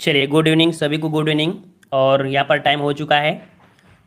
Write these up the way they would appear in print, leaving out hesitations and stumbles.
चलिए, good evening सभी को, गुड इवनिंग। और यहाँ पर टाइम हो चुका है,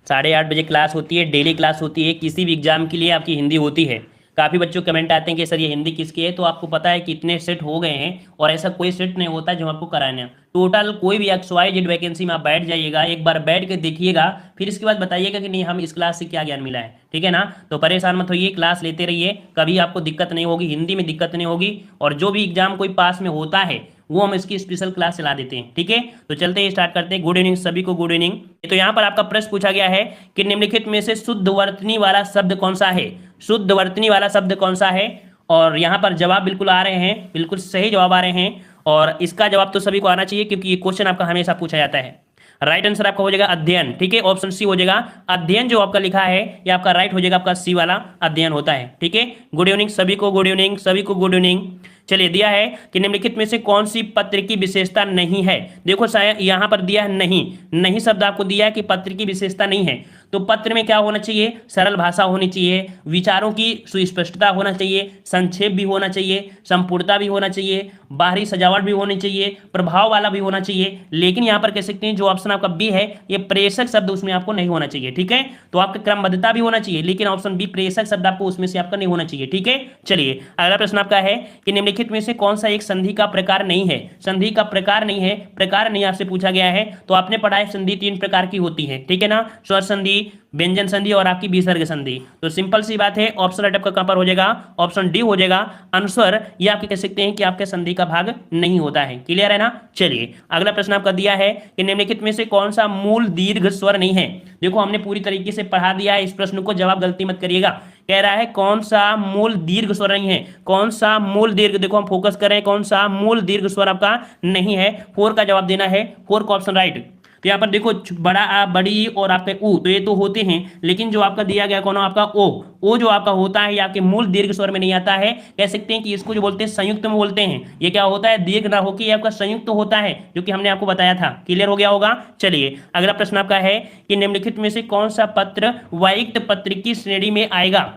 8:30 बजे क्लास होती है, डेली क्लास होती है। किसी भी एग्जाम के लिए आपकी हिंदी होती है। काफ़ी बच्चों कमेंट आते हैं कि सर ये हिंदी किसकी है, तो आपको पता है कि इतने सेट हो गए हैं और ऐसा कोई सेट नहीं होता जो आपको कराना है। टोटल कोई भी XYZ वैकेंसी में आप बैठ जाइएगा, एक बार बैठ के देखिएगा, फिर इसके बाद बताइएगा कि नहीं हम इस क्लास से क्या ज्ञान मिला है। ठीक है ना? तो परेशान मत होइए, क्लास लेते रहिए, कभी आपको दिक्कत नहीं होगी, हिंदी में दिक्कत नहीं होगी। और जो भी एग्जाम कोई पास में होता है वो हम इसकी स्पेशल क्लास चला देते हैं। ठीक है, तो चलते हैं, स्टार्ट करते हैं। गुड इवनिंग सभी को, गुड इवनिंग। तो यहाँ पर आपका प्रश्न पूछा गया है कि निम्नलिखित में से शुद्ध वर्तनी वाला शब्द कौन सा है। शुद्ध वर्तनी वाला शब्द कौन सा है? और यहाँ पर जवाब बिल्कुल आ रहे हैं, बिल्कुल सही जवाब आ रहे हैं। और इसका जवाब तो सभी को आना चाहिए क्योंकि ये क्वेश्चन आपका हमेशा पूछा जाता है। राइट आंसर आपका हो जाएगा अध्ययन। ठीक है, ऑप्शन सी हो जाएगा अध्ययन। जो आपका लिखा है ये आपका राइट हो जाएगा, आपका सी वाला अध्ययन होता है। ठीक है, गुड इवनिंग सभी को, गुड इवनिंग सभी को, गुड इवनिंग। चलिए, दिया है कि निम्नलिखित में से कौन सी पत्र की विशेषता नहीं है। देखो शायद यहाँ पर दिया है नहीं, नहीं शब्द आपको दिया है कि पत्र की विशेषता नहीं है। तो पत्र में क्या होना चाहिए? सरल भाषा होनी चाहिए, विचारों की सुस्पष्टता होना चाहिए, संक्षेप भी होना चाहिए, संपूर्णता भी होना चाहिए, बाहरी सजावट भी होनी चाहिए, प्रभाव वाला भी होना चाहिए। लेकिन यहाँ पर कह सकते हैं जो ऑप्शन आपका बी है, ये प्रेषक शब्द उसमें आपको नहीं होना चाहिए। ठीक है, तो आपका क्रमबद्धता भी होना चाहिए, लेकिन ऑप्शन बी प्रेषक शब्द आपको उसमें से आपका नहीं होना चाहिए। ठीक है, चलिए अगला प्रश्न आपका है कि निम्नलिखित में से कौन सा एक संधि का प्रकार नहीं है। संधि का प्रकार नहीं है, प्रकार नहीं आपसे पूछा गया है। तो आपने पढ़ा है संधि 3 प्रकार की होती है। ठीक है ना? स्वर संधि, व्यंजन संधि और आपकी विसर्ग संधि। तो सिंपल सी बात है, ऑप्शन राइट आपका कहां पर हो जाएगा? ऑप्शन डी हो जाएगा। अनुस्वर ये आपके कह सकते हैं कि आपके संधि का भाग नहीं होता है। क्लियर है ना? चलिए अगला प्रश्न आपका दिया है कि निम्नलिखित में से कौन सा मूल दीर्घ स्वर नहीं है। देखो हमने पूरी तरीके से पढ़ा दिया है इस प्रश्न को, जवाब गलती मत करिएगा। कह रहा है कौन सा मूल दीर्घ स्वर नहीं है, कौन सा मूल दीर्घ, देखो हम फोकस कर रहे हैं, कौन सा मूल दीर्घ स्वर आपका नहीं है। 4 का जवाब देना है, 4 का ऑप्शन राइट। तो यहाँ पर देखो बड़ा आ, बड़ी और आपके ऊ, तो ये तो होते हैं, लेकिन जो आपका दिया गया कौन आपका ओ जो आपका होता है ये आपके मूल दीर्घ स्वर में नहीं आता है। कह सकते हैं कि इसको जो बोलते हैं संयुक्त में बोलते हैं। ये क्या होता है? दीर्घ ना होकर ये आपका संयुक्त होता है, जो कि हमने आपको बताया था। क्लियर हो गया होगा? चलिए अगला प्रश्न आपका है कि निम्नलिखित में से कौन सा पत्र वायिक्त पत्र की श्रेणी में आएगा।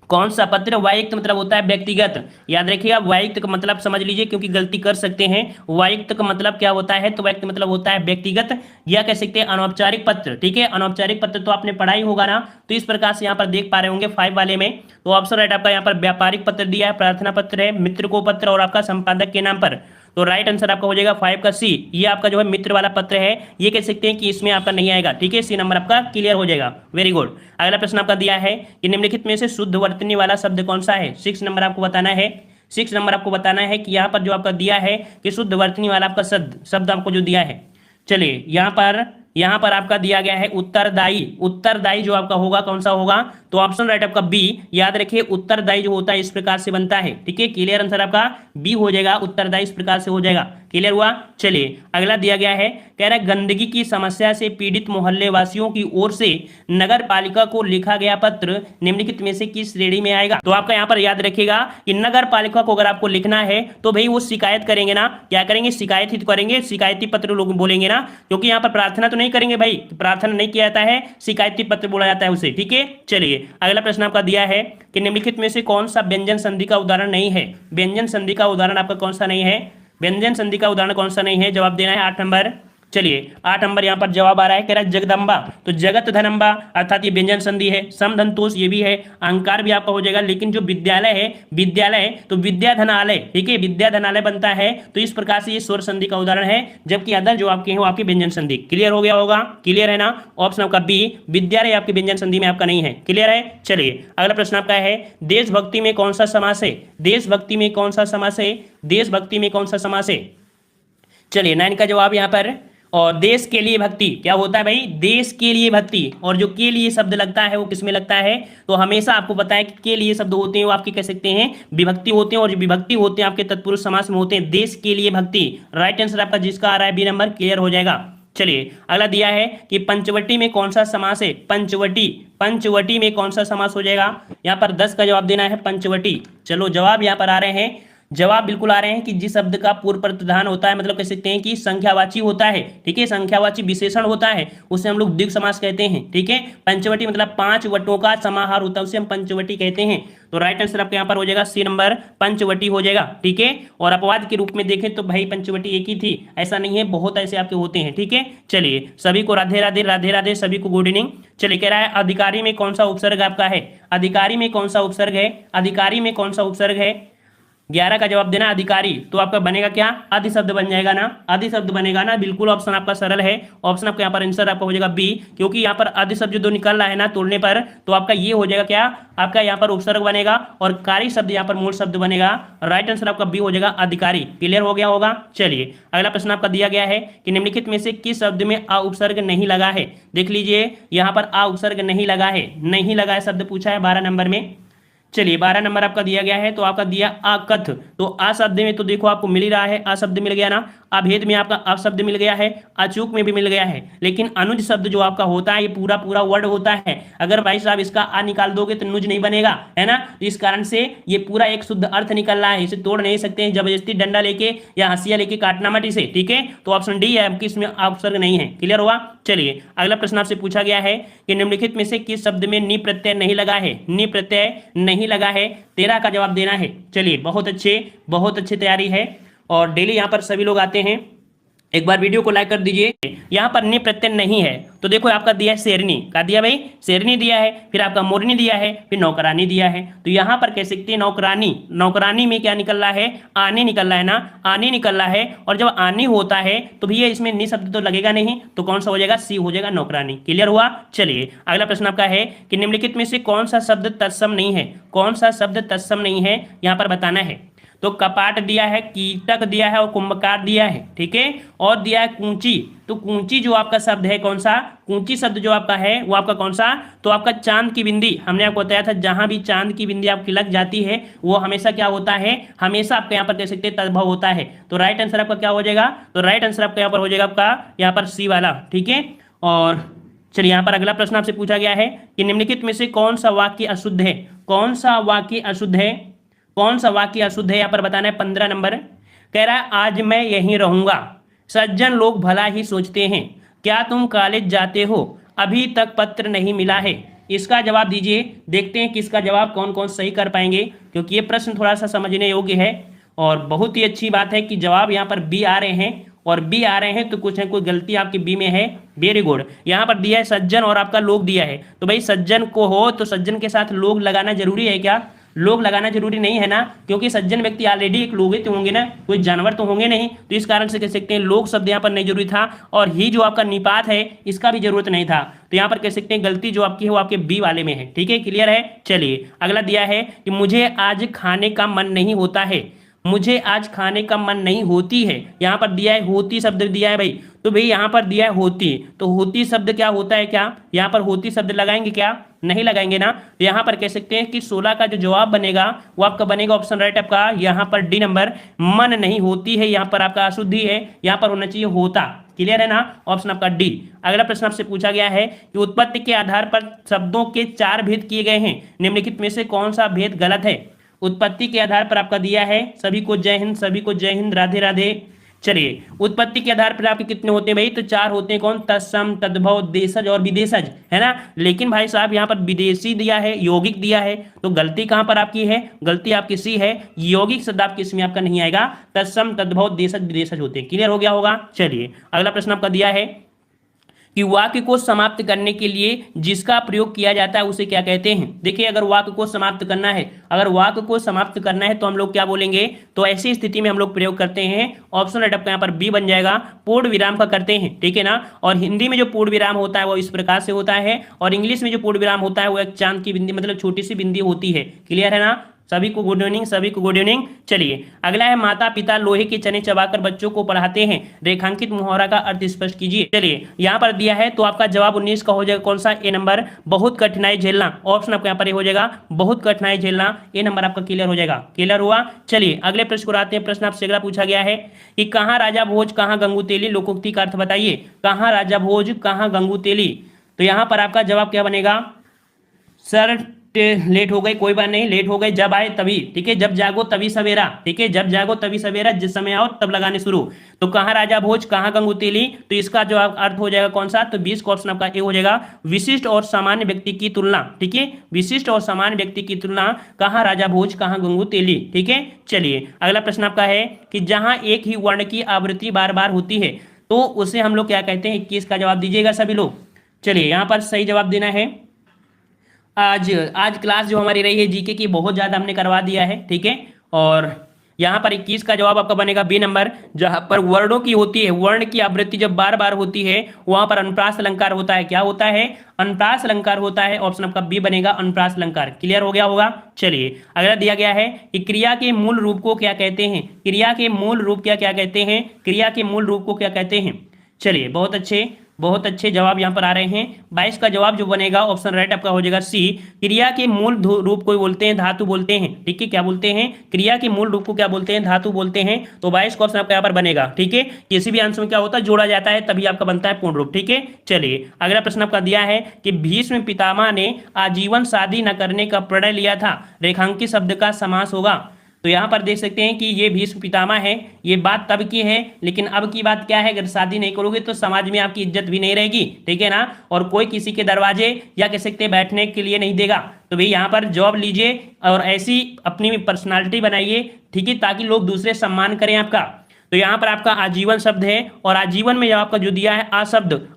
कौन सा पत्र? वायिक्त मतलब होता है व्यक्तिगत। याद रखिएगा, वायिक्त का मतलब समझ लीजिए क्योंकि गलती कर सकते हैं। वायिक्त का मतलब क्या होता है? तो वायिक्त मतलब होता है व्यक्तिगत, या कह सकते हैं अनौपचारिक पत्र। ठीक है, अनौपचारिक पत्र तो आपने पढ़ा ही होगा ना। तो इस प्रकार से यहाँ पर देख पा रहे होंगे 5 वाले में। तो ऑप्शन राइट आपका यहाँ पर व्यापारिक पत्र दिया है, प्रार्थना पत्र है, मित्र को पत्र और आपका संपादक के नाम पर। तो राइट आंसर आपका हो जाएगा 5 का सी। ये आपका जो है मित्र वाला पत्र है, ये कह सकते हैं कि इसमें आपका नहीं आएगा। ठीक है, सी नंबर आपका क्लियर हो जाएगा। Very good. अगला प्रश्न आपका दिया है कि निम्नलिखित में से शुद्ध वर्तनी वाला शब्द कौन सा है। 6 नंबर आपको बताना है। 6 नंबर आपको बताना है कि यहाँ पर जो आपका दिया है कि शुद्ध वर्तनी वाला आपका शब्द आपको जो दिया है। चलिए यहाँ पर आपका दिया गया है उत्तरदायी। उत्तरदायी जो आपका होगा कौन सा होगा? तो ऑप्शन राइट आपका बी। याद रखिए उत्तरदायी जो होता है इस प्रकार से बनता है। ठीक है, क्लियर आंसर आपका बी हो जाएगा, उत्तरदायी इस प्रकार से हो जाएगा। क्लियर हुआ? चलिए अगला दिया गया है, कह रहा है गंदगी की समस्या से पीड़ित मोहल्ले वासियों की ओर से नगर पालिका को लिखा गया पत्र निम्नलिखित में से किस श्रेणी में आएगा। तो आपका यहाँ पर याद रखिएगा कि नगर पालिका को अगर आपको लिखना है तो भाई वो शिकायत करेंगे ना। क्या करेंगे? शिकायत ही तो करेंगे, शिकायती पत्र लोग बोलेंगे ना, क्योंकि यहाँ पर प्रार्थना तो नहीं करेंगे भाई, प्रार्थना नहीं किया जाता है, शिकायती पत्र बोला जाता है उसे। ठीक है, चलिए अगला प्रश्न आपका दिया है कि निम्नलिखित में से कौन सा व्यंजन संधि का उदाहरण नहीं है। व्यंजन संधि का उदाहरण आपका कौन सा नहीं है? व्यंजन संधि का उदाहरण कौन सा नहीं है? जवाब देना है 8 नंबर। चलिए 8 नंबर यहाँ पर जवाब आ रहा है, कह रहा है जगदम्बा। तो जगत धनम्बा अर्थात ये व्यंजन संधि है। समधनतोष ये भी है, अहंकार भी आपका हो जाएगा। लेकिन जो विद्यालय है, विद्यालय तो विद्याधनालय। ठीक है, विद्याधनालय बनता है। तो इस प्रकार से ये स्वर संधि का उदाहरण है, जबकि अदर जो आपके हैं वो आपकी व्यंजन संधि। क्लियर हो गया होगा? क्लियर है ना? ऑप्शन आपका बी विद्यालय आपकी व्यंजन संधि में आपका नहीं है। क्लियर है? चलिए अगला प्रश्न आपका है देशभक्ति में कौन सा समास है। देशभक्ति में कौन सा समास है? देशभक्ति में कौन सा समास है? चलिए 9 का जवाब यहाँ पर। और देश के लिए भक्ति क्या होता है भाई? देश के लिए भक्ति। और जो के लिए शब्द लगता है वो किसमें लगता है? तो हमेशा आपको पता है कि के लिए शब्द होते हैं वो आपके कह सकते हैं विभक्ति होते हैं, और जो विभक्ति होते हैं आपके तत्पुरुष समास में होते हैं। देश के लिए भक्ति राइट आंसर आपका जिसका आ रहा है बी नंबर। क्लियर हो जाएगा। चलिए अगला दिया है कि पंचवटी में कौन सा समास है। पंचवटी में कौन सा समास हो जाएगा? यहाँ पर 10 का जवाब देना है पंचवटी। चलो जवाब यहाँ पर आ रहे हैं, जवाब बिल्कुल आ रहे हैं कि जिस शब्द का पूर्व प्रधान होता है, मतलब कह सकते हैं कि संख्यावाची होता है, ठीक है, संख्यावाची विशेषण होता है, उसे हम लोग द्विगु समास कहते हैं, ठीक है। पंचवटी मतलब 5 वटों का समाहार होता है, उसे हम पंचवटी कहते हैं। तो राइट आंसर आपका यहाँ पर हो जाएगा सी नंबर, पंचवटी हो जाएगा, ठीक है। और अपवाद के रूप में देखें तो भाई पंचवटी एक ही थी, ऐसा नहीं है, बहुत ऐसे आपके होते हैं, ठीक है। चलिए सभी को राधे राधे, राधे राधे, सभी को गुड इवनिंग। चलिए कह रहा है अधिकारी में कौन सा उपसर्ग आपका है, अधिकारी में कौन सा उपसर्ग है, अधिकारी में कौन सा उपसर्ग है। 11 का जवाब देना अधिकारी, तो आपका बनेगा क्या, आदि शब्द बन जाएगा ना, आदि शब्द बनेगा ना, बिल्कुल ऑप्शन आपका सरल है। ऑप्शन आपका यहाँ पर आंसर आपका हो जाएगा बी, क्योंकि यहाँ पर आदि शब्द जो निकल रहा है ना तोड़ने पर, तो आपका ये हो जाएगा क्या, आपका यहाँ पर उपसर्ग बनेगा और कारी शब्द यहाँ पर मूल शब्द बनेगा। राइट आंसर आपका बी हो जाएगा अधिकारी। क्लियर हो गया होगा। चलिए अगला प्रश्न आपका दिया गया है कि निम्नलिखित में से किस शब्द में आ उपसर्ग नहीं लगा है। देख लीजिए यहाँ पर आ उपसर्ग नहीं लगा है, नहीं लगा है शब्द पूछा है 12 नंबर में। चलिए 12 नंबर आपका दिया गया है, तो आपका दिया अकथ, तो आ शब्द में तो देखो आपको मिल ही रहा है, आ शब्द मिल गया ना, अभेद में आपका अ शब्द मिल गया है, अचूक में भी मिल गया है, लेकिन अनुज शब्द जो आपका होता है ये पूरा पूरा वर्ड होता है। अगर भाई साहब इसका आ निकाल दोगे तो नुज नहीं बनेगा, है ना, तो इस कारण से ये पूरा एक शुद्ध अर्थ निकल रहा है, इसे तोड़ नहीं सकते हैं जबरदस्ती डंडा लेके या हंसिया लेके काटना मत इसे, ठीक है। तो ऑप्शन डी है आपकी, इसमें उपसर्ग नहीं है। क्लियर हुआ। चलिए अगला प्रश्न आपसे पूछा गया है कि निम्नलिखित में से किस शब्द में नि प्रत्यय नहीं लगा है, नि प्रत्यय नहीं लगा है। 13 का जवाब देना है। चलिए बहुत अच्छे तैयारी है और डेली यहाँ पर सभी लोग आते हैं, एक बार वीडियो को लाइक कर दीजिए। यहाँ पर नि प्रत्यय नहीं है, तो देखो आपका दिया है शेरनी, का दिया भाई, शेरनी दिया है, फिर आपका मोरनी दिया है, फिर नौकरानी दिया है। तो यहाँ पर कह सकते हैं नौकरानी, नौकरानी में क्या निकल रहा है, आने निकल रहा है ना, आने निकल रहा है। और जब आने होता है तो भैया इसमें नि शब्द तो लगेगा नहीं, तो कौन सा हो जाएगा, सी हो जाएगा, नौकरानी। क्लियर हुआ। चलिए अगला प्रश्न आपका है कि निम्नलिखित में से कौन सा शब्द तत्सम नहीं है, कौन सा शब्द तत्सम नहीं है, यहाँ पर बताना है। तो कपाट दिया है, कीटक दिया है और कुंभकार दिया है, ठीक है, और दिया है कूंची। तो कूंची जो आपका शब्द है कौन सा, कूंची शब्द जो आपका है वो आपका कौन सा, तो आपका चांद की बिंदी। हमने आपको बताया था जहां भी चांद की बिंदी आपकी लग जाती है वो हमेशा क्या होता है, हमेशा आपके यहाँ पर कह सकते हैं तद्भव होता है। तो राइट आंसर आपका क्या हो जाएगा, तो राइट आंसर आपका यहाँ पर हो जाएगा आपका यहाँ पर सी वाला, ठीक है। और चलिए यहाँ पर अगला प्रश्न आपसे पूछा गया है कि निम्नलिखित में से कौन सा वाक्य अशुद्ध है, कौन सा वाक्य अशुद्ध है, कौन सा वाक्य अशुद्ध है, यहाँ पर बताना है। 15 नंबर कह रहा है आज मैं यहीं रहूंगा, सज्जन लोग भला ही सोचते हैं, क्या तुम कॉलेज जाते हो, अभी तक पत्र नहीं मिला है। इसका जवाब दीजिए, देखते हैं किसका जवाब कौन कौन सही कर पाएंगे, क्योंकि ये प्रश्न थोड़ा सा समझने योग्य है। और बहुत ही अच्छी बात है कि जवाब यहाँ पर बी आ रहे हैं, और बी आ रहे हैं तो कुछ है कोई गलती आपकी बी में है। Very good. यहाँ पर दिया है सज्जन और आपका लोग दिया है, तो भाई सज्जन को हो तो सज्जन के साथ लोग लगाना जरूरी है क्या, लोग लगाना जरूरी नहीं है ना, क्योंकि सज्जन व्यक्ति ऑलरेडी एक लोग ही तो होंगे ना, कोई जानवर तो होंगे नहीं, तो इस कारण से कह सकते हैं लोग शब्द यहाँ पर नहीं जरूरी था। और ही जो आपका निपात है इसका भी जरूरत नहीं था, तो यहाँ पर कह सकते हैं गलती जो आपकी है वो आपके बी वाले में है, ठीक है। क्लियर है। चलिए अगला दिया है कि मुझे आज खाने का मन नहीं होता है, मुझे आज खाने का मन नहीं होती है। यहाँ पर दिया है होती शब्द दिया है भाई, तो भाई यहाँ पर दिया है होती, तो होती शब्द क्या होता है, क्या यहाँ पर होती शब्द लगाएंगे क्या, नहीं लगाएंगे ना। तो यहाँ पर कह सकते हैं कि 16 का जो जवाब बनेगा वो आपका बनेगा ऑप्शन राइट आपका यहाँ पर डी नंबर, मन नहीं होती है, यहाँ पर आपका अशुद्धि है, यहाँ पर होना चाहिए होता। क्लियर है ना, ऑप्शन आपका डी। अगला प्रश्न आपसे पूछा गया है कि उत्पत्ति के आधार पर शब्दों के 4 भेद किए गए हैं, निम्नलिखित में से कौन सा भेद गलत है। उत्पत्ति के आधार पर आपका दिया है, सभी को जय हिंद, सभी को जय हिंद, राधे राधे। चलिए उत्पत्ति के आधार पर आपके कितने होते हैं भाई, तो 4 होते हैं, कौन, तत्सम, तद्भव, देशज और विदेशज, है ना। लेकिन भाई साहब यहाँ पर विदेशी दिया है, यौगिक दिया है, तो गलती कहाँ पर आपकी है, गलती आपकी सी है, यौगिक शब्द आपके इसमें आपका नहीं आएगा, तत्सम, तद्भव, देशज, विदेशज होते हैं। क्लियर हो गया होगा। चलिए अगला प्रश्न आपका दिया है कि वाक्य को समाप्त करने के लिए जिसका प्रयोग किया जाता है उसे क्या कहते हैं। देखिए अगर वाक्य को समाप्त करना है, अगर वाक्य को समाप्त करना है तो हम लोग क्या बोलेंगे, तो ऐसी स्थिति में हम लोग प्रयोग करते हैं, ऑप्शन राइट आपका यहाँ पर बी बन जाएगा, पूर्ण विराम का करते हैं, ठीक है ना। और हिंदी में जो पूर्ण विराम होता है वो इस प्रकार से होता है, और इंग्लिश में जो पूर्ण विराम होता है वो एक चांद की बिंदी मतलब छोटी सी बिंदी होती है। क्लियर है ना, सभी को गुड इवनिंग, सभी को गुड इवनिंग। चलिए अगला है माता पिता लोहे के चने चबाकर बच्चों को पढ़ाते हैं, रेखांकित मुहावरा का अर्थ स्पष्ट कीजिए। चलिए यहाँ पर दिया है तो आपका जवाब 19 का हो जाएगा, कौन सा, ए नंबर, बहुत कठिनाई झेलना। ऑप्शन आपका यहाँ पर हो जाएगा बहुत कठिनाई झेलना, ए नंबर आपका क्लियर हो जाएगा। क्लियर हुआ। चलिए अगले प्रश्न को आते हैं। प्रश्न आपसे अगला पूछा गया है कि कहाँ राजा भोज कहाँ गंगूतेली, लोकोक्ति का अर्थ बताइए। कहाँ राजा भोज कहाँ गंगूतेली, तो यहाँ पर आपका जवाब क्या बनेगा, सर लेट हो गए, कोई बात नहीं, लेट हो गए, जब आए तभी, ठीक है, जब जागो तभी सवेरा, ठीक है, जब जागो तभी सवेरा, जिस समय आओ तब लगाने शुरू। तो कहाँ राजा भोज, कहाँ गंगू तेली, तो इसका जो अर्थ हो जाएगा कौन सा, तो 20 का ऑप्शन आपका ए हो जाएगा, विशिष्ट और सामान्य व्यक्ति की तुलना, ठीक है, विशिष्ट और सामान्य व्यक्ति की तुलना, कहाँ राजा भोज, कहाँ गंगू तेली, ठीक है। चलिए अगला प्रश्न आपका है कि जहां एक ही वर्ण की आवृत्ति बार बार होती है तो उसे हम लोग क्या कहते हैं, 21 का जवाब दीजिएगा सभी लोग। चलिए यहां पर सही जवाब देना है। आज आज क्लास जो हमारी रही है जीके की, बहुत ज़्यादा हमने करवा दिया है, ठीक है। और यहाँ पर 21 का जवाब आपका बनेगा बी नंबर, जहाँ पर वर्णों की होती है, वर्ण की आवृत्ति जब बार बार होती है वहां पर अनुप्रास अलंकार होता है। क्या होता है, अनुप्रास अलंकार होता है। ऑप्शन आपका बी बनेगा, अनुप्रास अलंकार। क्लियर हो गया होगा। चलिए अगला दिया गया है कि क्रिया के मूल रूप को क्या कहते हैं, क्रिया के मूल रूप क्या क्या कहते हैं, क्रिया के मूल रूप को क्या कहते हैं। चलिए बहुत अच्छे जवाब यहाँ पर आ रहे हैं। 22 का जवाब जो बनेगा ऑप्शन राइट आपका हो जाएगा सी, क्रिया के मूल रूप को बोलते हैं धातु बोलते हैं, ठीक है। क्या बोलते हैं, क्रिया के मूल रूप को क्या बोलते हैं, धातु बोलते हैं। तो 22 का ऑप्शन आपका यहाँ पर बनेगा, ठीक है। किसी भी आंसर में क्या होता है, जोड़ा जाता है तभी आपका बनता है पूर्ण रूप, ठीक है। चलिए अगला प्रश्न आपका दिया है कि भीष्म पितामह ने आजीवन शादी न करने का प्रणय लिया था, रेखांकित शब्द का समास होगा। तो यहाँ पर देख सकते हैं कि ये भीष्म पितामह है, ये बात तब की है, लेकिन अब की बात क्या है, अगर शादी नहीं करोगे तो समाज में आपकी इज्जत भी नहीं रहेगी, ठीक है ना। और कोई किसी के दरवाजे या कह सकते हैं बैठने के लिए नहीं देगा। तो भाई यहाँ पर जॉब लीजिए और ऐसी अपनी पर्सनालिटी बनाइए, ठीक है, ताकि लोग दूसरे सम्मान करें आपका। तो यहाँ पर आपका आजीवन शब्द है, और आजीवन में आपका जो दिया है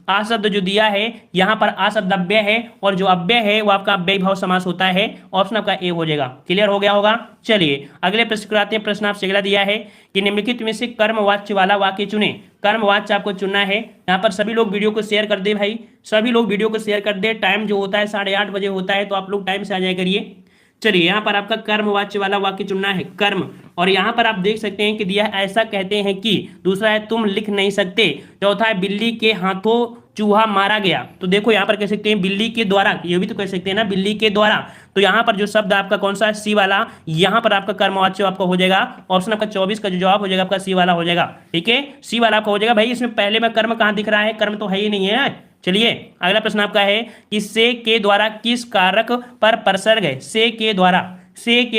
आशब्द जो दिया है, यहाँ पर आशब्द अव्यय है, और जो अव्यय है वो आपका अव्यय भाव समास होता है। ऑप्शन आपका ए हो जाएगा। क्लियर हो गया होगा। चलिए अगले प्रश्न को आते हैं। प्रश्न आपसे अगला दिया है कि निम्नलिखित में से कर्मवाच्य वाला वाक्य चुने। कर्मवाच्य आपको चुनना है। यहाँ पर सभी लोग वीडियो को शेयर कर दे भाई, सभी लोग वीडियो को शेयर कर दे। टाइम जो होता है 8:30 बजे होता है, तो आप लोग टाइम से आ जाया करिए। चलिए यहाँ पर आपका कर्मवाच्य वाला वाक्य चुनना है, कर्म। और यहाँ पर आप देख सकते हैं कि दिया है ऐसा कहते हैं कि, दूसरा है तुम लिख नहीं सकते, चौथा है बिल्ली के हाथों चूहा मारा गया। तो देखो यहाँ पर कह सकते हैं बिल्ली के द्वारा, ये भी तो कह सकते हैं ना बिल्ली के द्वारा। तो यहाँ पर जो शब्द आपका कौन सा है, सी वाला, यहाँ पर आपका कर्मवाच्य आपका हो जाएगा। ऑप्शन आपका 24 का जो जवाब हो जाएगा आपका सी वाला हो जाएगा, ठीक है। सी वाला आपका हो जाएगा। भाई इसमें पहले में कर्म कहाँ दिख रहा है, कर्म तो है ही नहीं है। चलिए अगला प्रश्न आपका है कि से के द्वारा किस कारक पर प्रसर्ग है, से के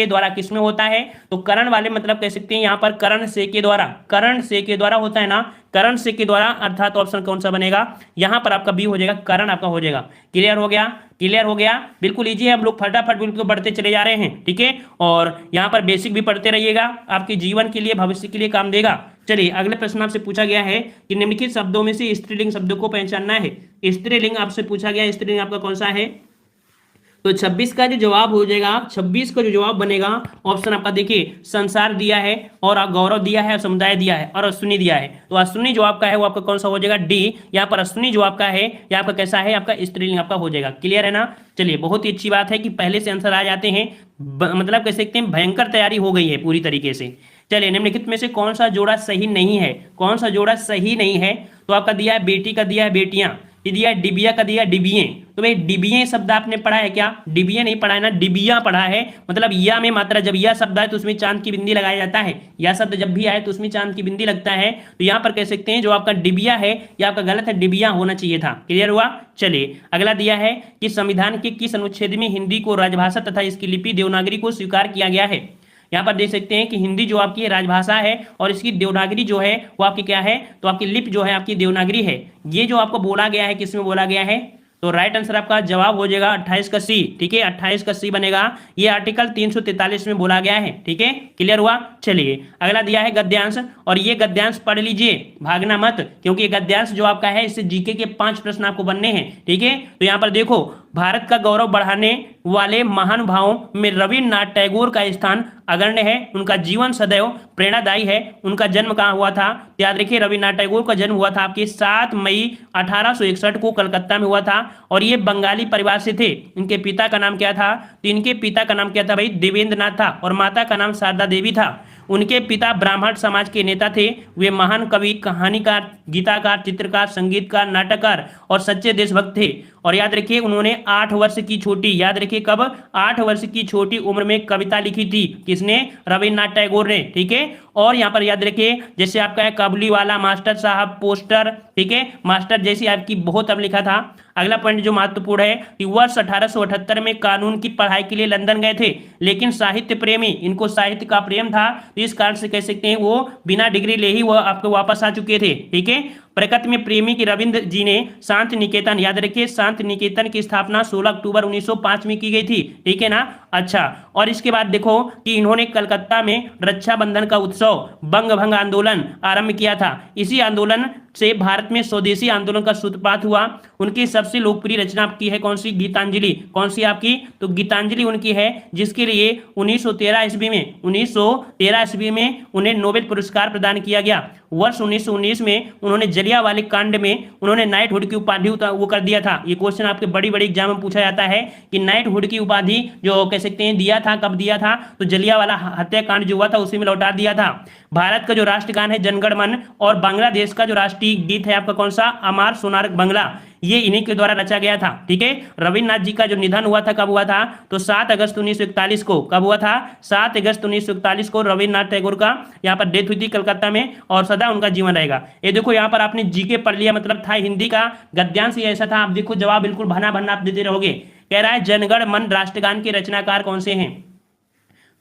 द्वारा किस में होता है। तो करण वाले मतलब कह सकते हैं यहाँ पर करण से के द्वारा होता है ना, करण से के द्वारा, अर्थात ऑप्शन कौन सा बनेगा, यहाँ पर आपका बी हो जाएगा, करण आपका हो जाएगा। क्लियर हो गया। बिल्कुल इजी है, हम लोग फटाफट बिल्कुल बढ़ते चले जा रहे हैं, ठीक है। और यहाँ पर बेसिक भी पढ़ते रहिएगा, आपके जीवन के लिए, भविष्य के लिए काम देगा। चलिए अगले प्रश्न आपसे पूछा गया है कि निम्नलिखित शब्दों में से स्त्रीलिंग शब्द को पहचानना है। स्त्रीलिंग आपसे पूछा गया, स्त्रीलिंग आपका कौन सा है। तो 26 का जो जवाब हो जाएगा, 26 का जो जवाब बनेगा, ऑप्शन आपका देखिए, संसार दिया है, और गौरव दिया है, समुदाय दिया है, और अश्विनी दिया है। तो अश्विनी जो आपका है वो आपका कौन सा हो जाएगा, डी। यहाँ पर अश्विनी जो आपका है या आपका कैसा है, आपका स्त्रीलिंग आपका हो जाएगा। क्लियर है ना। चलिए बहुत ही अच्छी बात है कि पहले से आंसर आ जाते हैं, मतलब कह सकते हैं भयंकर तैयारी हो गई है पूरी तरीके से। चलिए निम्नलिखित में से कौन सा जोड़ा सही नहीं है, कौन सा जोड़ा सही नहीं है। तो आपका दिया है बेटी का दिया है बेटियां, दिया है डिबिया का दिया है डिबिये। तो भाई डिबिये शब्द आपने पढ़ा है क्या, डिबिये नहीं पढ़ा है ना, डिबिया पढ़ा है। मतलब या में मात्रा, जब या शब्द आए तो उसमें चांद की बिंदी लगाया जाता है, या शब्द जब भी आए तो उसमें चांद की बिंदी लगता है। तो यहाँ पर कह सकते हैं जो आपका डिबिया है या आपका गलत है, डिबिया होना चाहिए था। क्लियर हुआ। चलिए अगला दिया है कि संविधान के किस अनुच्छेद में हिंदी को राजभाषा तथा इसकी लिपि देवनागरी को स्वीकार किया गया है। यहाँ पर देख सकते हैं कि हिंदी जो आपकी राजभाषा है और इसकी देवनागरी जो है वो आपकी क्या है, तो आपकी लिपि जो है आपकी देवनागरी है। ये जो आपको बोला गया है, किसमें बोला गया है, तो राइट आंसर आपका जवाब हो जाएगा 28 का सी, ठीक है। 28 का सी बनेगा। ये आर्टिकल 343 में बोला गया है, ठीक है। क्लियर हुआ। चलिए अगला दिया है गद्यांश, और ये गद्यांश पढ़ लीजिए, भागना मत, क्योंकि ये गद्यांश जो आपका है इससे जीके के 5 प्रश्न आपको बनने हैं, ठीक है। तो यहाँ पर देखो, भारत का गौरव बढ़ाने वाले महानुभावों में रविन्द्रनाथ टैगोर का स्थान अग्रण्य है, उनका जीवन सदैव प्रेरणादायी है। उनका जन्म कहाँ हुआ था, याद रखिए रविन्द्रनाथ टैगोर का जन्म हुआ था आपके 7 मई 1861 को कलकत्ता में हुआ था, और ये बंगाली परिवार से थे। इनके पिता का नाम क्या था, तो इनके पिता का नाम क्या था भाई, देवेंद्रनाथ था, और माता का नाम शारदा देवी था। उनके पिता ब्राह्मण समाज के नेता थे। वे महान कवि, कहानीकार, गीताकार, चित्रकार, संगीतकार, नाटककार और सच्चे देशभक्त थे। और याद रखिए उन्होंने 8 वर्ष की छोटी, याद रखिए कब, 8 वर्ष की छोटी उम्र में कविता लिखी थी। किसने, रविन्द्रनाथ टैगोर ने, ठीक है। और यहाँ पर याद रखिए जैसे आपका है काबुली वाला, मास्टर साहब, पोस्टर, ठीक है, मास्टर जैसी आपकी बहुत अब लिखा था। अगला पॉइंट जो महत्वपूर्ण है कि वर्ष 1878 में कानून की पढ़ाई के लिए लंदन गए थे, लेकिन साहित्य प्रेमी, इनको साहित्य का प्रेम था, तो इस कारण से कह सकते हैं वो बिना डिग्री ले ही वो आपको वापस आ चुके थे। ठीक है, प्रकृति में प्रेमी की रविंद्र जी ने शांति निकेतन, याद रखिए शांति निकेतन की स्थापना 16 अक्टूबर 1905 में की गई थी। ठीक है ना। अच्छा, और इसके बाद देखो कि इन्होंने कलकत्ता में रक्षाबंधन का उत्सव बंग भंग आंदोलन आरंभ किया था। इसी आंदोलन से भारत में स्वदेशी आंदोलन का सूत्रपात हुआ। उनकी सबसे लोकप्रिय रचना आपकी है कौन सी? गीतांजलि। कौन सी आपकी? तो गीतांजलि उनकी है, जिसके लिए 1913 ईस्वी में उन्हें नोबेल पुरस्कार प्रदान किया गया। वर्ष 1919 में उन्होंने जलियांवाले कांड में उन्होंने नाइटहुड की उपाधि वो कर दिया था। ये क्वेश्चन आपके बड़ी बड़ी एग्जाम में पूछा जाता है कि नाइटहुड की उपाधि जो कह सकते हैं दिया था, कब दिया था? तो जलियांवाला हत्याकांड जो हुआ था उसी में लौटा दिया था। भारत का जो राष्ट्रगान है जनगण मन, और बांग्लादेश का जो राष्ट्रीय गीत है आपका कौन सा? अमार सोनार बंगला, ये इन्हीं के द्वारा रचा गया था। ठीक है, रविन्द्रनाथ जी का जो निधन हुआ था कब हुआ था? तो 7 अगस्त 1941 को। कब हुआ था? 7 अगस्त 1941 को रविन्द्रनाथ टैगोर का यहाँ पर डेथ हुई थी कलकत्ता में, और सदा उनका जीवन रहेगा। ये देखो यहाँ पर आपने जीके पढ़ लिया, मतलब था हिंदी का गद्यांश ही ऐसा था। आप देखो जवाब बिल्कुल भना भना आप देते रहोगे। कह रहा है जनगण मन राष्ट्रगान के रचनाकार कौन से हैं?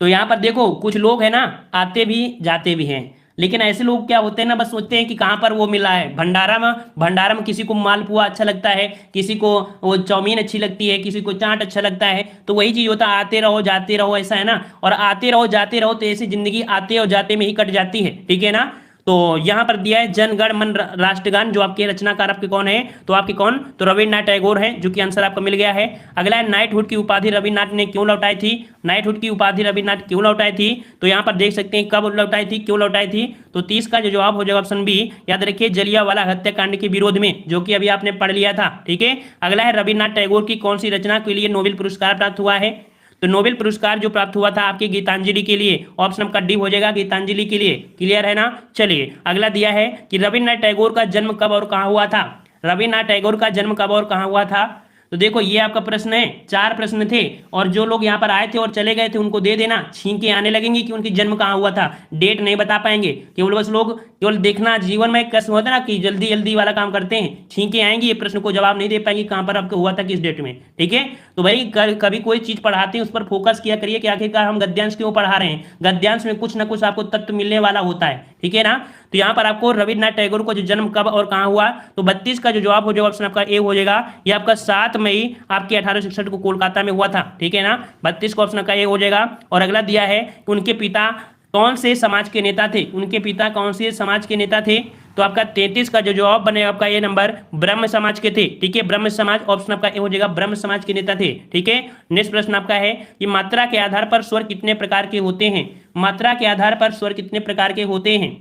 तो यहाँ पर देखो कुछ लोग है ना आते भी जाते भी हैं, लेकिन ऐसे लोग क्या होते हैं ना, बस सोचते हैं कि कहाँ पर वो मिला है। भंडारा में किसी को मालपुआ अच्छा लगता है, किसी को वो चाउमीन अच्छी लगती है, किसी को चाट अच्छा लगता है। तो वही चीज होता है, आते रहो जाते रहो, ऐसा है ना। और आते रहो जाते रहो तो ऐसी जिंदगी आते और जाते में ही कट जाती है। ठीक है ना। तो यहां पर दिया है जनगण मन राष्ट्रगान, जो आपके रचनाकार आपके कौन है? तो आपके कौन? तो रविन्द्रनाथ टैगोर हैं, जो कि आंसर आपका मिल गया है। अगला है नाइटहुड की उपाधि रविन्द्रनाथ ने क्यों लौटाई थी? नाइटहुड की उपाधि रविन्द्रनाथ क्यों लौटाई थी? तो यहाँ पर देख सकते हैं कब लौटाई थी, क्यों लौटाई थी। तो 30 का जो जवाब हो जाएगा ऑप्शन बी। याद रखिए जलियांवाला हत्याकांड के विरोध में, जो कि अभी आपने पढ़ लिया था। ठीक है, अगला है रविन्द्रनाथ टैगोर की कौन सी रचना के लिए नोबेल पुरस्कार प्राप्त हुआ है? तो नोबेल पुरस्कार जो प्राप्त हुआ था आपकी गीतांजलि के लिए, ऑप्शन आपका डी हो जाएगा, गीतांजलि के लिए। क्लियर है ना। चलिए अगला दिया है कि रविन्द्रनाथ टैगोर का जन्म कब और कहाँ हुआ था? रविन्द्रनाथ टैगोर का जन्म कब और कहाँ हुआ था? तो देखो ये आपका प्रश्न है, 4 प्रश्न थे, और जो लोग यहाँ पर आए थे और चले गए थे उनको दे देना। छींके आने लगेंगी कि उनकी जन्म कहाँ हुआ था, डेट नहीं बता पाएंगे। केवल बस लोग केवल देखना, जीवन में एक कष्ट होता है ना कि जल्दी जल्दी वाला काम करते हैं, छींके आएंगी, ये प्रश्न को जवाब नहीं दे पाएंगे कहाँ पर आपको हुआ था, किस डेट में। ठीक है, तो भाई कभी कोई चीज पढ़ाते हैं उस पर फोकस किया करिए कि आखिरकार हम गद्यांश क्यों पढ़ा रहे हैं। गद्यांश में कुछ ना कुछ आपको तत्व मिलने वाला होता है। ठीक है ना। तो यहाँ पर आपको रविन्द्रनाथ टैगोर को जो जन्म कब और कहाँ हुआ, तो 32 का जो जवाब हो जाएगा ऑप्शन आपका ए हो जाएगा। ये आपका 7 मई आपके 1866 को कोलकाता में हुआ था। ठीक है ना, 32 का ऑप्शन का ए हो जाएगा। और अगला दिया है कि उनके पिता कौन से समाज के नेता थे? उनके पिता कौन से समाज के नेता थे? तो आपका 33 का जो जवाब बनेगा आपका ए नंबर, ब्रह्म समाज के थे। ठीक है, ब्रह्म समाज, ऑप्शन आपका ए हो जाएगा, ब्रह्म समाज के नेता थे। ठीक है, नेक्स्ट प्रश्न आपका है कि मात्रा के आधार पर स्वर कितने प्रकार के होते हैं? मात्रा के आधार पर स्वर कितने प्रकार के होते हैं?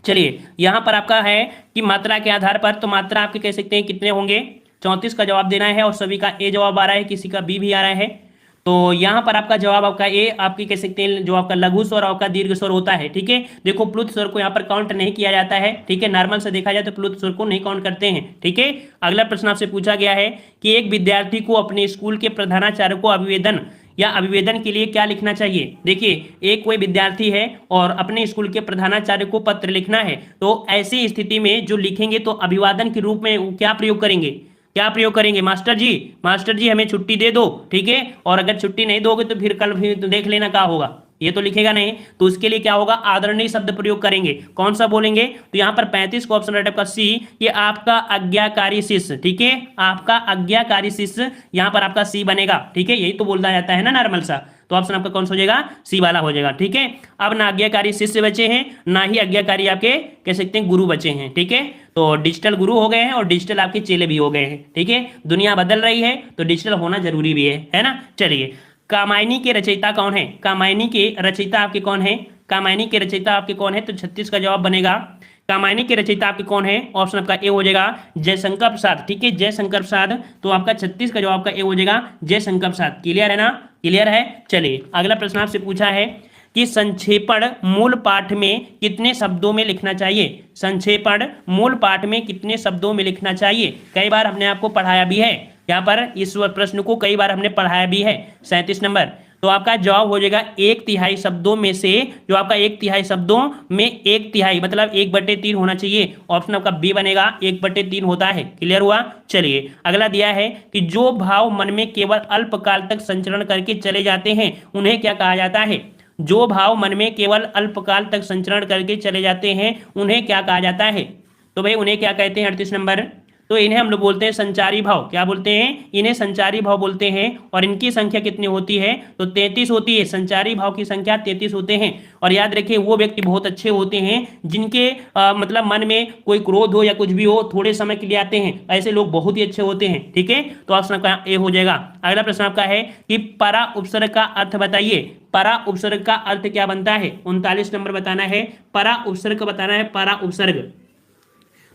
चलिए यहां पर आपका है कि मात्रा के आधार पर, तो मात्रा आपके कह सकते हैं कितने होंगे? 34 का जवाब देना है, और सभी का ए जवाब आ रहा है, किसी का बी भी आ रहा है। तो यहाँ पर आपका जवाब आपका ए आपकी कह सकते हैं जो आपका लघु स्वर और आपका दीर्घ स्वर होता है। ठीक है, देखो प्लुत स्वर को यहाँ पर काउंट नहीं किया जाता है। ठीक है, नॉर्मल से देखा जाए तो प्लुत स्वर को नहीं काउंट करते हैं। ठीक है, अगला प्रश्न आपसे पूछा गया है कि एक विद्यार्थी को अपने स्कूल के प्रधानाचार्य को अभिवेदन के लिए क्या लिखना चाहिए? देखिए एक कोई विद्यार्थी है और अपने स्कूल के प्रधानाचार्य को पत्र लिखना है, तो ऐसी स्थिति में जो लिखेंगे तो अभिवादन के रूप में क्या प्रयोग करेंगे? क्या प्रयोग करेंगे? मास्टर जी हमें छुट्टी दे दो। ठीक है, और अगर छुट्टी नहीं दोगे तो फिर कल फिर तो देख लेना क्या होगा, ये तो लिखेगा नहीं, तो उसके लिए क्या होगा? आदरणीय शब्द प्रयोग करेंगे। कौन सा बोलेंगे? तो यहाँ पर 35 का ऑप्शन आपका सी, ये आपका आज्ञाकारी शिष्य। ठीक है, आपका आज्ञाकारी शिष्य यहाँ पर आपका सी बनेगा। ठीक है, यही तो बोलता जाता है ना नॉर्मल सा, तो ऑप्शन आपका कौन सा हो जाएगा? सी वाला हो जाएगा। ठीक है, अब ना आज्ञाकारी शिष्य बचे हैं, ना ही आज्ञाकारी आपके कह सकते हैं गुरु बचे हैं। ठीक है, तो डिजिटल गुरु हो गए हैं और डिजिटल आपके चेले भी हो गए हैं। ठीक है, दुनिया बदल रही है तो डिजिटल होना जरूरी भी है ना। चलिए कामायनी के रचयिता कौन है? कामायनी के रचयिता आपके कौन है? कामायनी के रचयिता आपके कौन है? तो 36 का जवाब बनेगा। कामायनी के रचयिता आपके कौन है? ऑप्शन आपका ए हो जाएगा, जयशंकर प्रसाद। ठीक है, जयशंकर प्रसाद, तो आपका 36 का जवाब का ए हो जाएगा, जयशंकर प्रसाद। क्लियर है ना? क्लियर है। चलिए अगला प्रश्न आपसे पूछा है कि संक्षेपण मूल पाठ में कितने शब्दों में लिखना चाहिए? संक्षेपण मूल पाठ में कितने शब्दों में लिखना चाहिए? कई बार हमने आपको पढ़ाया भी है, यहाँ पर इस प्रश्न को कई बार हमने पढ़ाया भी है। 37 नंबर, तो आपका जवाब हो जाएगा 1/3 शब्दों में से, जो आपका 1/3 शब्दों में 1/3 मतलब 1/3 होना चाहिए। ऑप्शन आपका बी बनेगा, 1/3 होता है। क्लियर हुआ। चलिए अगला दिया है कि जो भाव मन में केवल अल्पकाल तक संचरण करके चले जाते हैं उन्हें क्या कहा जाता है। जो भाव मन में केवल अल्पकाल तक संचरण करके चले जाते हैं उन्हें क्या कहा जाता है। तो भाई उन्हें क्या कहते हैं 38 नंबर। तो इन्हें हम लोग बोलते हैं संचारी भाव। क्या बोलते हैं, इन्हें संचारी भाव बोलते हैं। और इनकी संख्या कितनी होती है, तो 33 होती है। संचारी भाव की संख्या 33 होते हैं। और याद रखिए वो व्यक्ति बहुत अच्छे होते हैं जिनके मतलब मन में कोई क्रोध हो या कुछ भी हो, थोड़े समय के लिए आते हैं, ऐसे लोग बहुत ही अच्छे होते हैं। ठीक है, तो ऑप्शन का ए हो जाएगा। अगला प्रश्न आपका है कि परा उपसर्ग का अर्थ बताइए। परा उपसर्ग का अर्थ क्या बनता है, 39 नंबर बताना है। परा उपसर्ग का बताना है, परा उपसर्ग।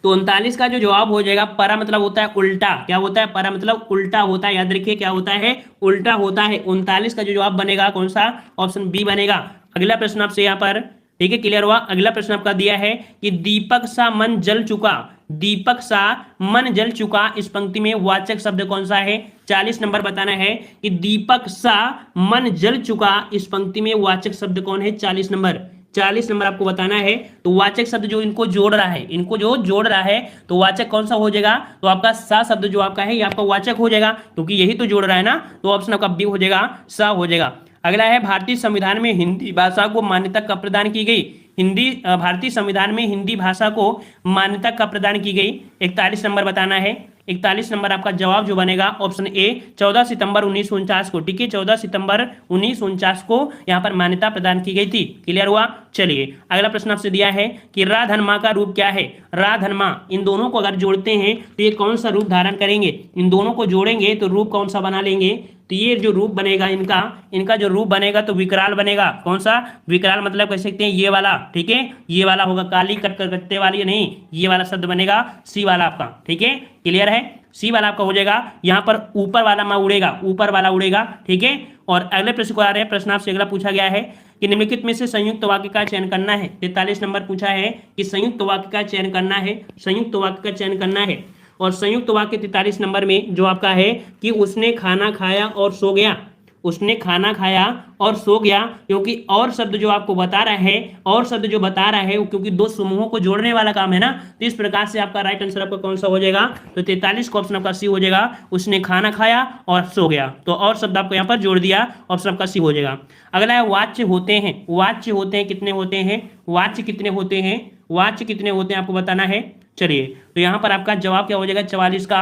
तो 39 का जो जवाब हो जाएगा, परा मतलब होता है उल्टा। क्या होता है, परा मतलब उल्टा होता है। याद रखिए क्या होता है, उल्टा होता है। 39 का जो जवाब बनेगा कौन सा, ऑप्शन बी बनेगा। अगला प्रश्न आपसे यहाँ पर, ठीक है, क्लियर हुआ। अगला प्रश्न आपका दिया है कि दीपक सा मन जल चुका। दीपक सा मन जल चुका, इस पंक्ति में वाचक शब्द कौन सा है। 40 नंबर बताना है कि दीपक सा मन जल चुका, इस पंक्ति में वाचक शब्द कौन है। 40 नंबर, 40 नंबर आपको बताना है। तो वाचक शब्द जो इनको जोड़ रहा है, इनको जो जोड़ रहा है, तो वाचक कौन सा हो जाएगा, तो आपका सा शब्द जो आपका है ये आपका वाचक हो जाएगा, क्योंकि यही तो जोड़ रहा है ना। तो ऑप्शन आपका बी हो जाएगा, सा हो जाएगा। अगला है भारतीय संविधान में हिंदी भाषा को मान्यता कब प्रदान की गई। भारतीय संविधान में हिंदी भाषा को मान्यता कब प्रदान की गई। 41 नंबर बताना है। 41 नंबर आपका जवाब जो बनेगा ऑप्शन ए, 14 सितंबर 1949 को। ठीक है, 14 सितंबर 1949 को यहाँ पर मान्यता प्रदान की गई थी। क्लियर हुआ। चलिए अगला प्रश्न आपसे दिया है कि रा धन मा का रूप क्या है। रा धन मा, इन दोनों को अगर जोड़ते हैं तो ये कौन सा रूप धारण करेंगे। इन दोनों को जोड़ेंगे तो रूप कौन सा बना लेंगे, तो ये जो रूप बनेगा इनका जो रूप बनेगा तो विकराल बनेगा। कौन सा, विकराल मतलब कह सकते हैं ये वाला। ठीक है, ये वाला होगा, काली कट्टे वाली नहीं, ये वाला शब्द बनेगा सी वाला आपका। ठीक है, क्लियर है, सी वाला आपका हो जाएगा। यहाँ पर ऊपर वाला मा उड़ेगा, ऊपर वाला उड़ेगा। ठीक है, और अगले प्रश्न को आ रहे हैं। प्रश्न आपसे अगला पूछा गया है कि निम्नलिखित में से संयुक्त वाक्य का चयन करना है। 43 नंबर पूछा है कि संयुक्त वाक्य का चयन करना है, संयुक्त वाक्य का चयन करना है। और संयुक्त वाक्य 43 नंबर में जो आपका है कि उसने खाना खाया और सो गया। उसने खाना खाया और सो गया, क्योंकि और शब्द जो आपको बता रहा है, और शब्द जो बता रहा है वो क्योंकि दो समूहों को जोड़ने वाला काम है ना, तो इस प्रकार से आपका राइट आंसर आपका कौन सा हो जाएगा, तो 43 का ऑप्शन आपका सी हो जाएगा। उसने खाना खाया और सो गया, तो और शब्द आपको यहाँ पर जोड़ दिया, ऑप्शन आपका सी हो जाएगा। अगला है वाच्य होते हैं। वाच्य होते हैं कितने होते हैं, वाच्य कितने होते हैं, वाच्य कितने होते हैं आपको बताना है। चलिए तो यहाँ पर आपका जवाब क्या हो जाएगा, 44 का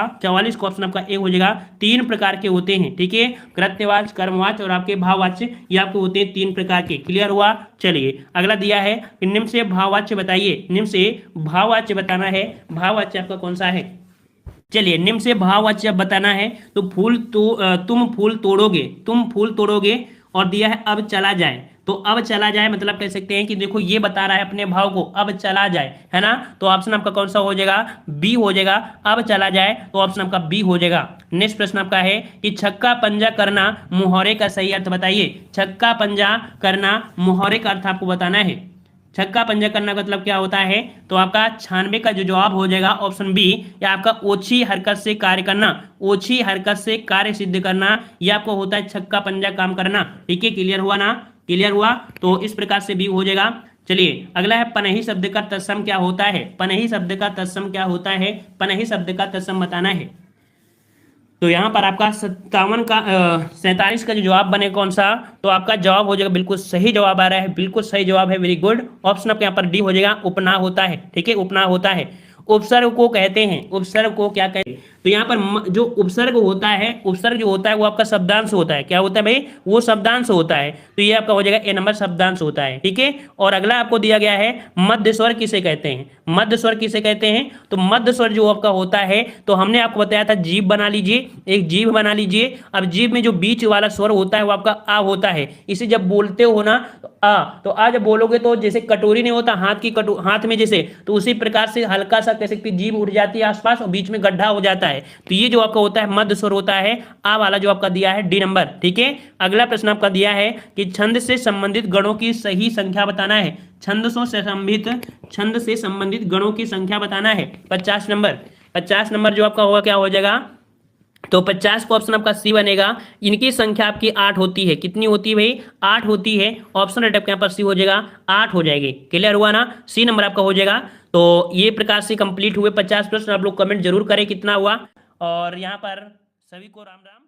ऑप्शन आपका ए हो जाएगा। 3 प्रकार के होते हैं। ठीक है, कृत्यवाच्य, कर्मवाच्य और आपके भाववाच्य, ये आपको होते हैं 3 प्रकार के। क्लियर हुआ। चलिए अगला दिया है कि निम्न से भाववाच्य बताइए। निम्न से भाववाच्य बताना है, भाववाच्य आपका कौन सा है। चलिए निम्न से भाववाच्य बताना है। तो तुम फूल तोड़ोगे, तुम फूल तोड़ोगे, और दिया है अब चला जाए। तो अब चला जाए मतलब कह सकते हैं कि देखो ये बता रहा है अपने भाव को, अब चला जाए, है ना। तो ऑप्शन आपका कौन सा हो जाएगा, बी हो जाएगा। अब चला जाए तो ऑप्शन आपका बी हो जाएगा। नेक्स्ट प्रश्न आपका है कि छक्का पंजा करना मुहावरे का सही अर्थ बताइए। छक्का पंजा करना मुहावरे का अर्थ आपको बताना है। छक्का पंजा करना का मतलब क्या होता है, तो आपका 96 का जो जवाब हो जाएगा ऑप्शन बी, या आपका ओछी हरकत से कार्य करना। ओछी हरकत से कार्य सिद्ध करना, यह आपको होता है छक्का पंजा काम करना। ठीक है, क्लियर हुआ ना, क्लियर हुआ। तो इस प्रकार से भी हो जाएगा। चलिए अगला है पनही शब्द का तत्सम क्या होता है। पनही शब्द का तत्सम क्या होता है, पनही शब्द का तत्सम बताना है। तो यहाँ पर आपका 47 का जो जवाब बने कौन सा, तो आपका जवाब हो जाएगा, बिल्कुल सही जवाब आ रहा है, बिल्कुल सही जवाब है, वेरी गुड। ऑप्शन आपके यहाँ पर डी हो जाएगा, उपनाम होता है। ठीक है, उपनाम होता है। उपसर्ग को कहते हैं, उपसर्ग को क्या कहते हैं, तो यहाँ पर जो उपसर्ग होता है, उपसर्ग जो होता है वो आपका शब्दांश होता है। क्या होता है भाई, वो शब्दांश होता है। तो ये आपका हो जाएगा ए नंबर, शब्दांश होता है। ठीक है, और अगला आपको दिया गया है मध्य स्वर किसे कहते हैं। मध्य स्वर किसे कहते हैं, तो मध्य स्वर जो आपका होता है, तो हमने आपको बताया था जीभ बना लीजिए, एक जीभ बना लीजिए। अब जीभ में जो बीच वाला स्वर होता है वो आपका आ होता है। इसे जब बोलते हो ना तो आ जब बोलोगे तो जैसे कटोरी नहीं होता हाथ की हाथ में जैसे, तो उसी प्रकार से हल्का सा कह सकते जीभ उड़ जाती है आसपास और बीच में गड्ढा हो जाता है। तो ये जो आपका होता है मध्य स्वर होता है, आ वाला जो आपका दिया है डी नंबर। ठीक है, अगला प्रश्न आपका दिया है कि छंद से संबंधित गणों की सही संख्या बताना है। छंद से संबंधित गणों की संख्या बताना है। 50 नंबर जो आपका होगा क्या हो जाएगा, तो 50 का ऑप्शन आपका सी बनेगा। इनकी संख्या आपकी 8 होती है। कितनी होती है भाई? 8 होती है। ऑप्शन राइट आपके यहाँ पर सी हो जाएगा, 8 हो जाएगी। क्लियर हुआ ना? सी नंबर आपका हो जाएगा। तो ये प्रकार से कंप्लीट हुए 50 प्रश्न। आप लोग कमेंट जरूर करें कितना हुआ। और यहाँ पर सभी को राम राम।